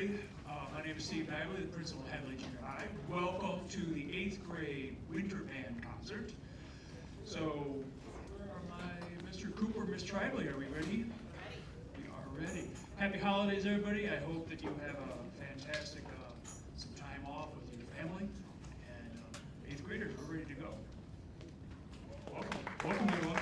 everybody. My name is Steve Hadley, the principal of Hadley Junior High. Welcome to the 8th grade winter band concert. So, where are my Mr. Cooper, Miss Tribally? Are we ready? We are ready. Happy holidays, everybody. I hope that you have a fantastic some time off with your family. And 8th graders, we're ready to go. Welcome. Welcome, everyone.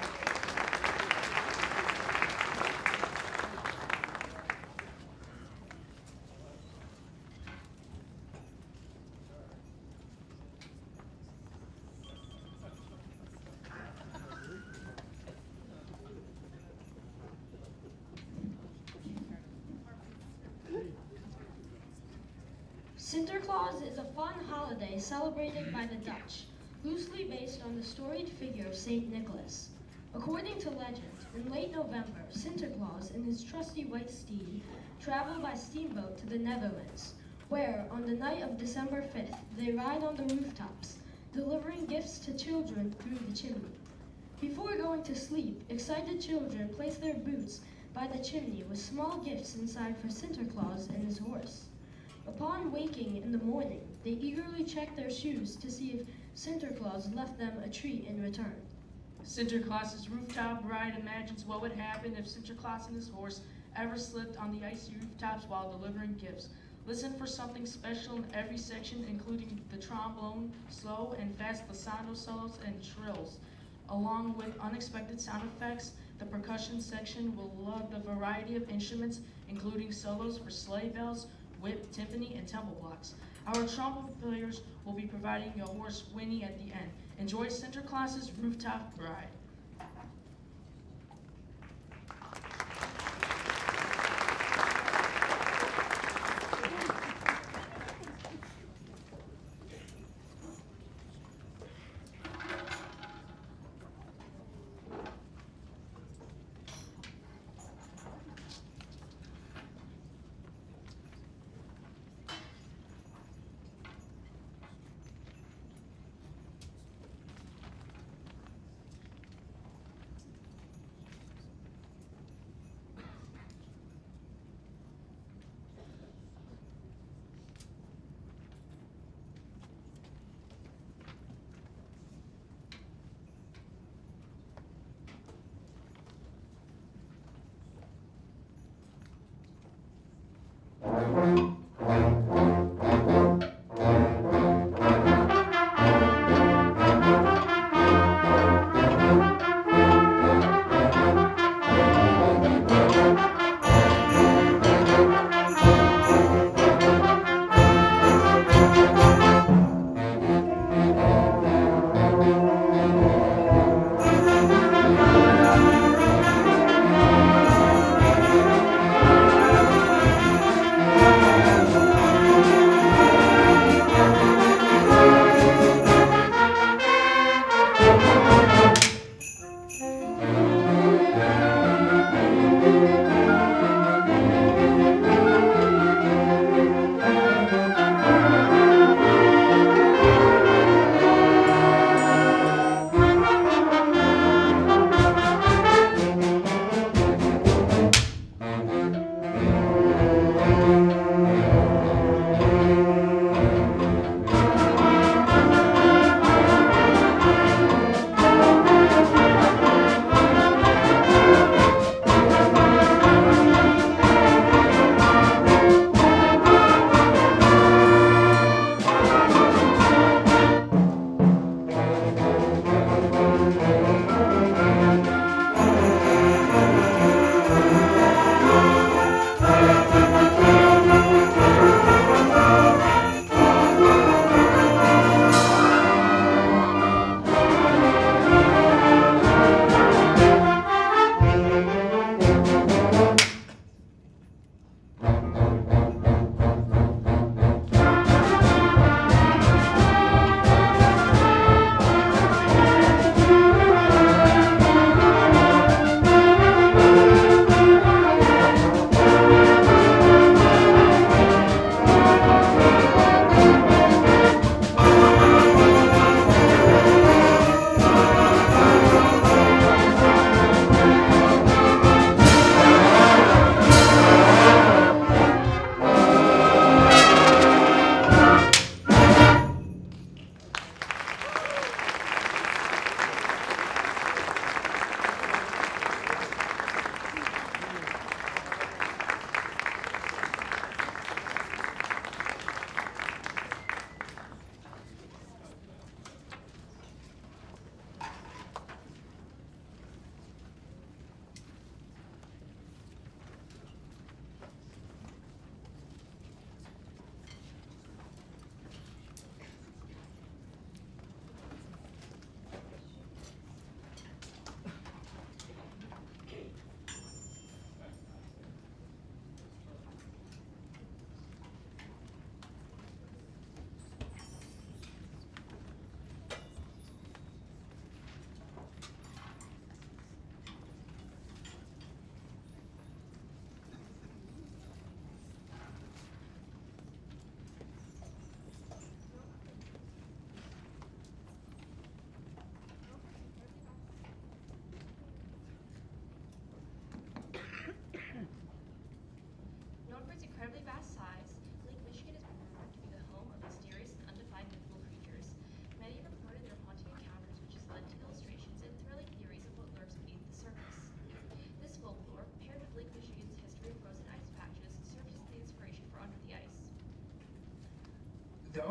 Sinterklaas is a fun holiday celebrated by the Dutch, loosely based on the storied figure of Saint Nicholas. According to legend, in late November, Sinterklaas and his trusty white steed travel by steamboat to the Netherlands, where, on the night of December 5th, they ride on the rooftops, delivering gifts to children through the chimney. Before going to sleep, excited children place their boots by the chimney with small gifts inside for Sinterklaas and his horse. Upon waking in the morning, they eagerly check their shoes to see if Sinterklaas left them a treat in return. Sinterklaas's rooftop ride imagines what would happen if Sinterklaas and his horse ever slipped on the icy rooftops while delivering gifts. Listen for something special in every section, including the trombone, slow and fast glissando solos and trills. Along with unexpected sound effects, the percussion section will love the variety of instruments, including solos for sleigh bells, whip, timpani, and temple blocks. Our trumpet players will be providing your horse Winnie at the end. Enjoy Sinterklaas's rooftop ride.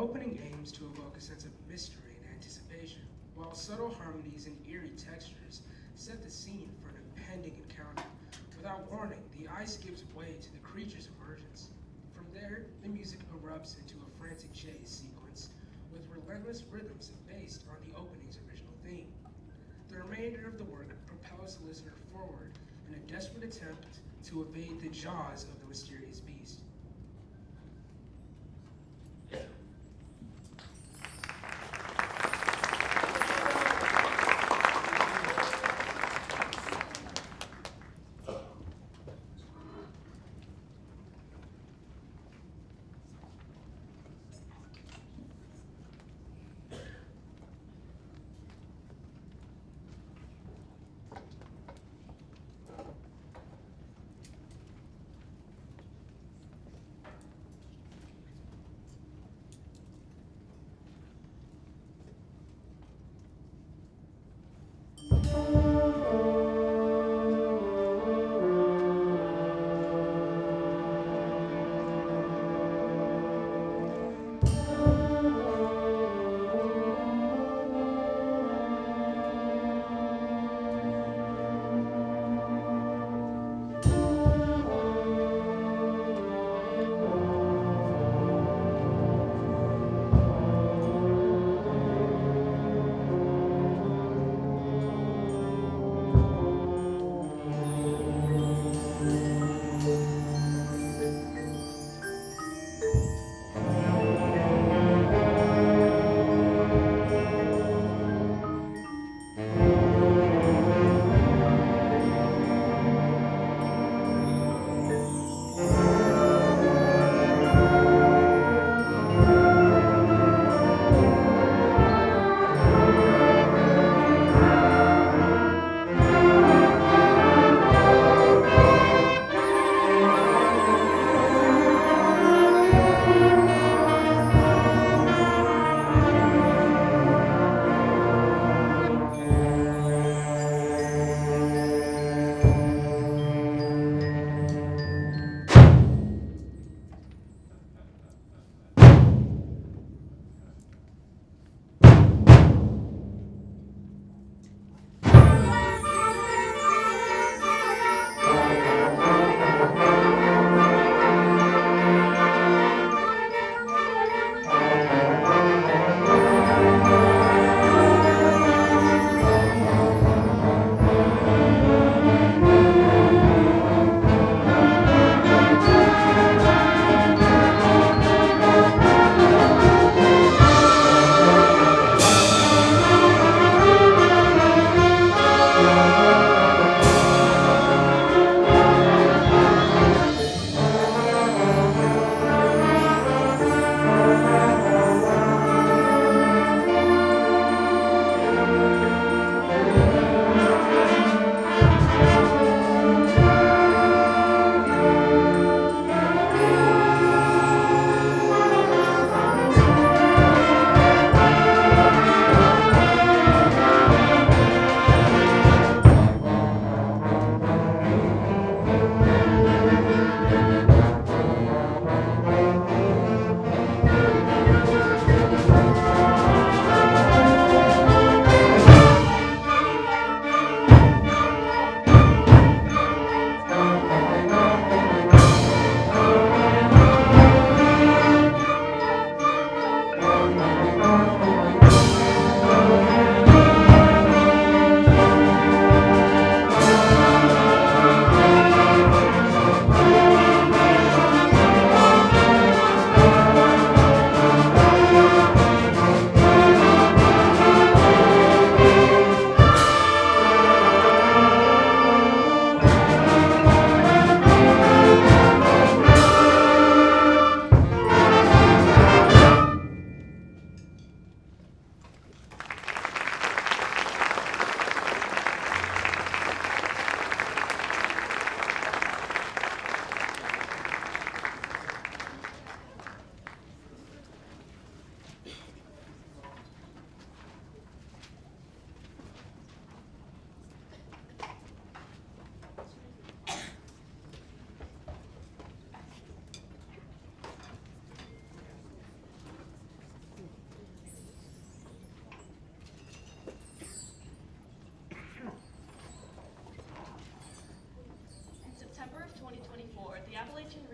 opening aims to evoke a sense of mystery and anticipation, while subtle harmonies and eerie textures set the scene for an impending encounter. Without warning, the ice gives way to the creature's emergence. From there, the music erupts into a frantic chase sequence with relentless rhythms based on the opening's original theme. The remainder of the work propels the listener forward in a desperate attempt to evade the jaws of the mysterious beast.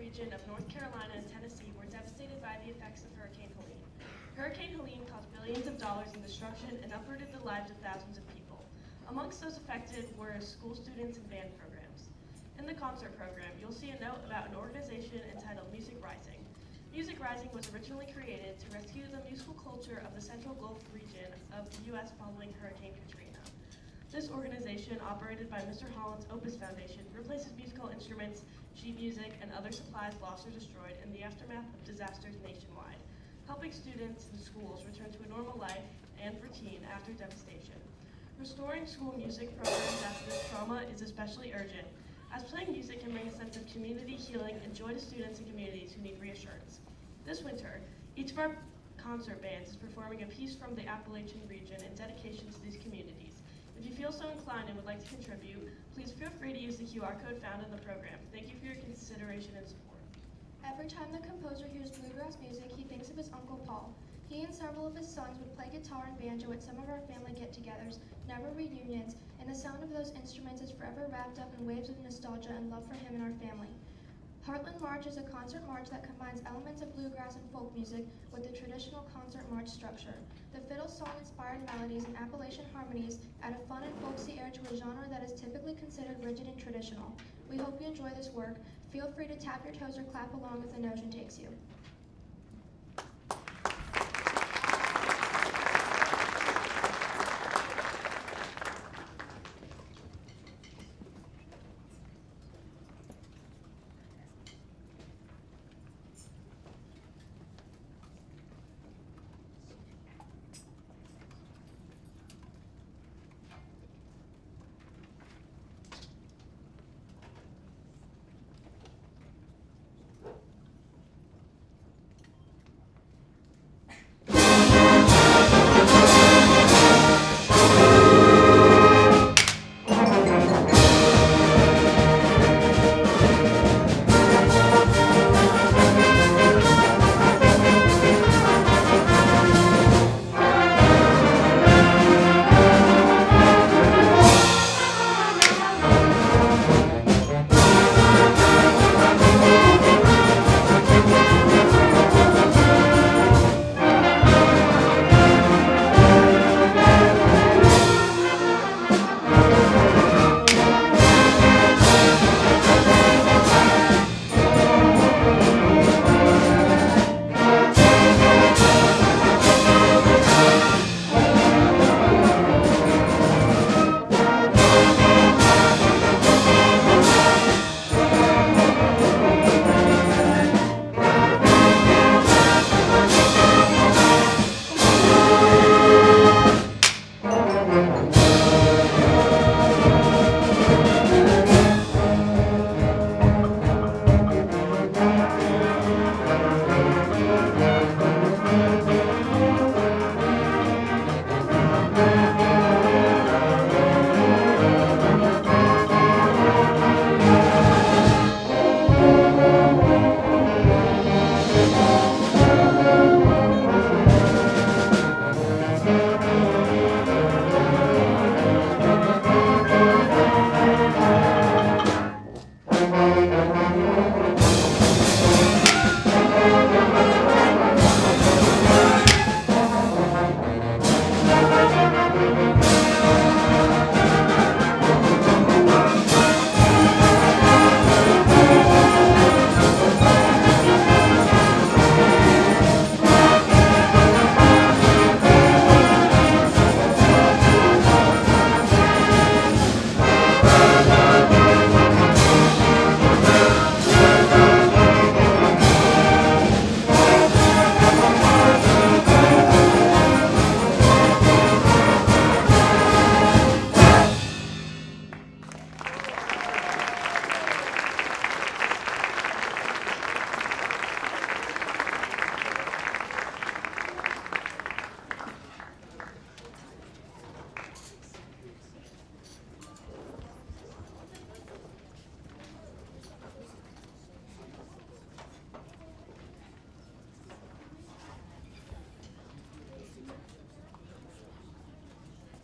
region of North Carolina and Tennessee were devastated by the effects of Hurricane Helene. Hurricane Helene caused billions of dollars in destruction and uprooted the lives of thousands of people. Amongst those affected were school students and band programs. In the concert program, you'll see a note about an organization entitled Music Rising. Music Rising was originally created to rescue the musical culture of the Central Gulf region of the U.S. following Hurricane Katrina. This organization, operated by Mr. Holland's Opus Foundation, replaces musical instruments, sheet music, and other supplies lost or destroyed in the aftermath of disasters nationwide, helping students and schools return to a normal life and routine after devastation. Restoring school music programs after this trauma is especially urgent, as playing music can bring a sense of community healing and joy to students and communities who need reassurance. This winter, each of our concert bands is performing a piece from the Appalachian region in dedication to these communities. If you feel so inclined and would like to contribute, please feel free to use the QR code found in the program. Thank you for your consideration and support. Every time the composer hears bluegrass music, he thinks of his Uncle Paul. He and several of his sons would play guitar and banjo at some of our family get-togethers, never reunions, and the sound of those instruments is forever wrapped up in waves of nostalgia and love for him and our family. Heartland March is a concert march that combines elements of bluegrass and folk music with the traditional concert march structure. The fiddle song-inspired melodies and Appalachian harmonies add a fun and folksy air to a genre that is typically considered rigid and traditional. We hope you enjoy this work. Feel free to tap your toes or clap along as the notion takes you.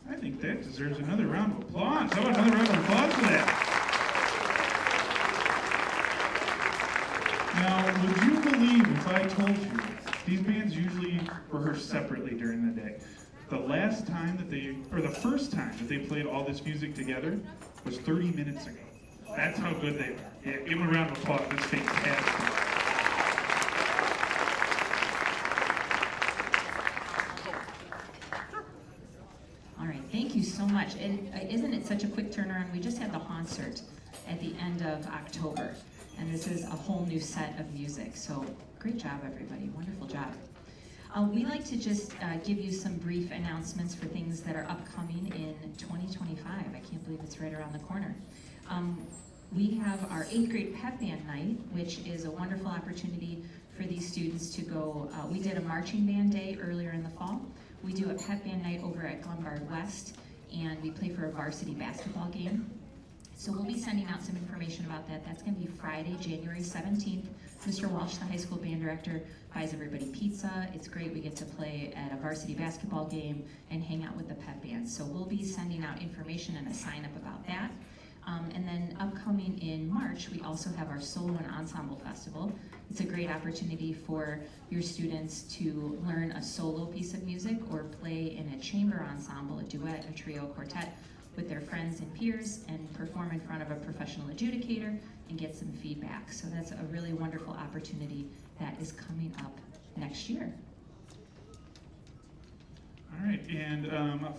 I think that deserves another round of applause. How about another round of applause for that? Now, would you believe if I told you these bands usually rehearse separately during the day? The first time that they played all this music together was 30 minutes ago. That's how good they are. Yeah, give them a round of applause. It's fantastic. All right, thank you so much. And isn't it such a quick turnaround? We just had the concert at the end of October, and this is a whole new set of music. So great job, everybody. Wonderful job. We like to just give you some brief announcements for things that are upcoming in 2025. I can't believe it's right around the corner. We have our 8th grade pep band night, which is a wonderful opportunity for these students to go. We did a marching band day earlier in the fall. We do a pep band night over at Glenbard West, and we play for a varsity basketball game. So we'll be sending out some information about that. That's going to be Friday, January 17th. Mr. Walsh, the high school band director, buys everybody pizza. It's great. We get to play at a varsity basketball game and hang out with the pep band. So we'll be sending out information and a sign up about that. And then upcoming in March, we also have our Solo and Ensemble Festival. It's a great opportunity for your students to learn a solo piece of music or play in a chamber ensemble, a duet, a trio, quartet with their friends and peers and perform in front of a professional adjudicator and get some feedback. So that's a really wonderful opportunity that is coming up next year. All right, and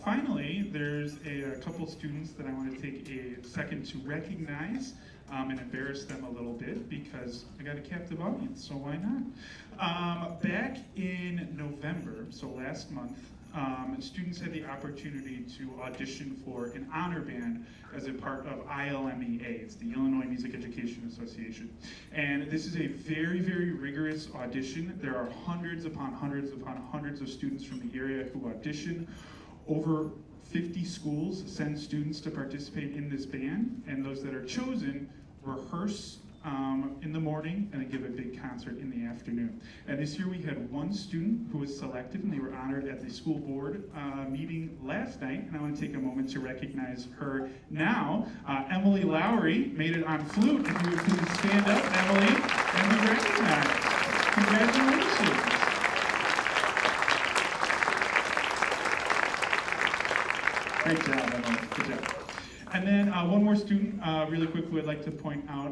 finally, there's a couple students that I want to take a second to recognize and embarrass them a little bit because I got a captive audience, so why not? Back in November, so last month, students had the opportunity to audition for an honor band as a part of ILMEA. It's the Illinois Music Education Association. And this is a very, very rigorous audition. There are hundreds upon hundreds upon hundreds of students from the area who audition. Over 50 schools send students to participate in this band, and those that are chosen rehearse in the morning and then give a big concert in the afternoon. And this year we had one student who was selected, and they were honored at the school board meeting last night, and I want to take a moment to recognize her now. Emily Lowry made it on flute. If you would please stand up, Emily, and be recognized. Congratulations. Great job, Emily. Good job. And then one more student, really quickly, I'd like to point out,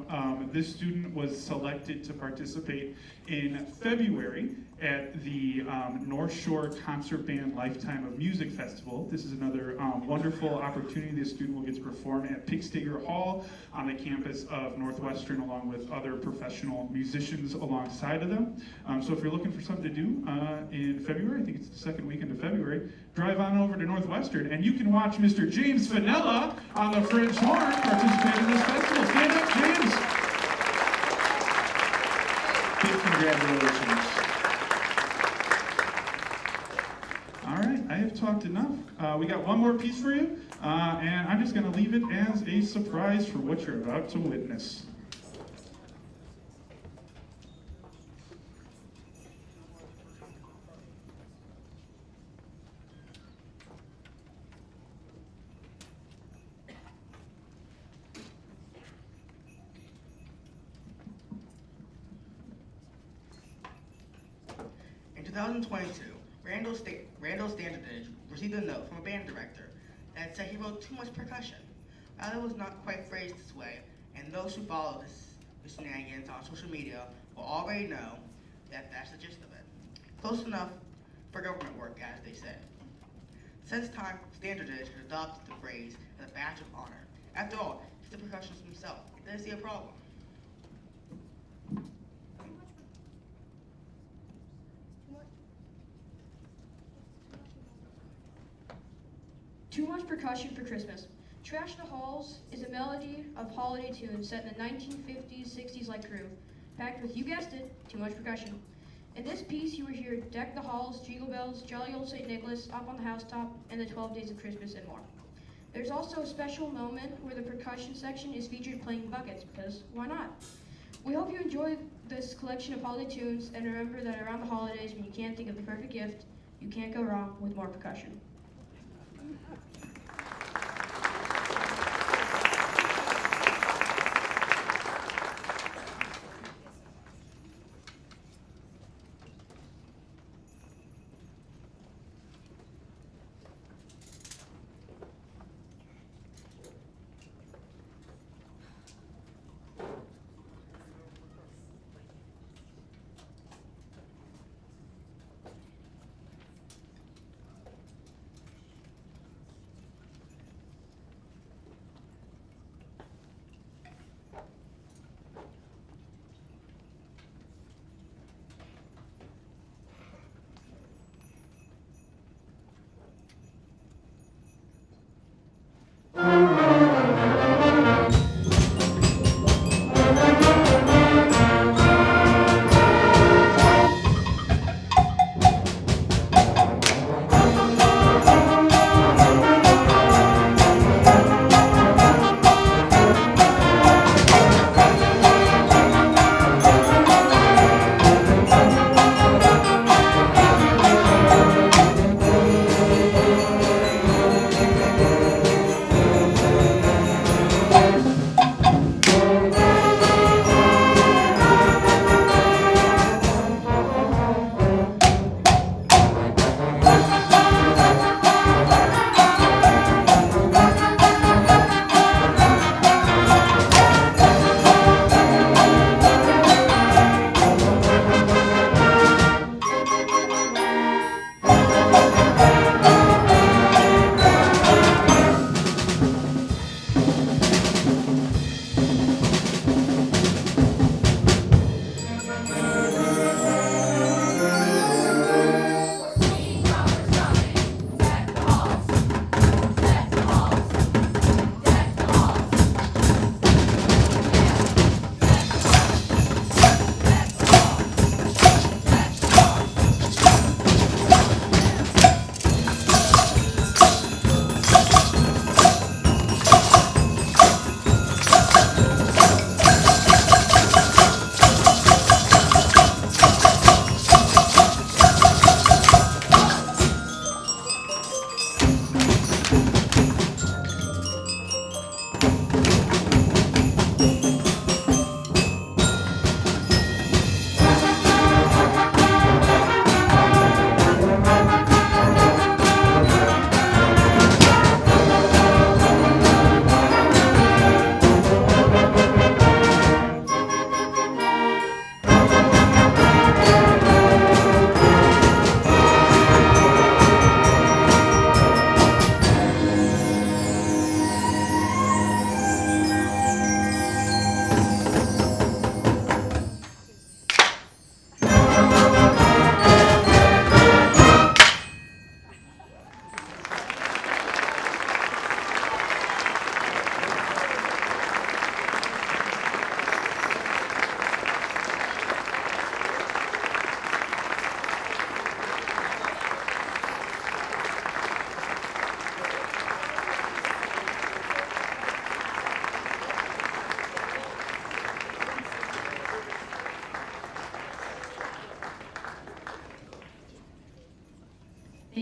this student was selected to participate in February at the North Shore Concert Band Lifetime of Music Festival. This is another wonderful opportunity. This student will get to perform at Pigstager Hall on the campus of Northwestern along with other professional musicians alongside of them. So if you're looking for something to do in February, I think it's the second weekend of February, drive on over to Northwestern and you can watch Mr. James Finella on the French horn participate in this festival. Stand up, James! Big congratulations. All right, I have talked enough. We got one more piece for you, and I'm just going to leave it as a surprise for what you're about to witness. In 2022, Randall Standridge received a note from a band director that said he wrote too much percussion. Rather, it was not quite phrased this way, and those who follow the shenanigans on social media will already know that that's the gist of it. Close enough for government work, as they say. Since time, Standridge has adopted the phrase as a badge of honor. After all, he's the percussionist himself. He doesn't see a problem. Too much percussion for Christmas. Trash the Halls is a melody of holiday tunes set in the 1950s, 60s like groove, packed with, you guessed it, too much percussion. In this piece, you will hear Deck the Halls, Jingle Bells, Jolly Old St. Nicholas, Up on the Housetop, and the 12 Days of Christmas, and more. There's also a special moment where the percussion section is featured playing buckets, because why not? We hope you enjoy this collection of holiday tunes, and remember that around the holidays, when you can't think of the perfect gift, you can't go wrong with more percussion.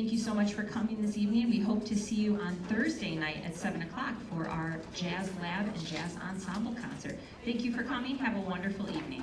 thank you so much for coming this evening. We hope to see you on Thursday night at 7 o'clock for our Jazz Lab and Jazz Ensemble concert. Thank you for coming. Have a wonderful evening.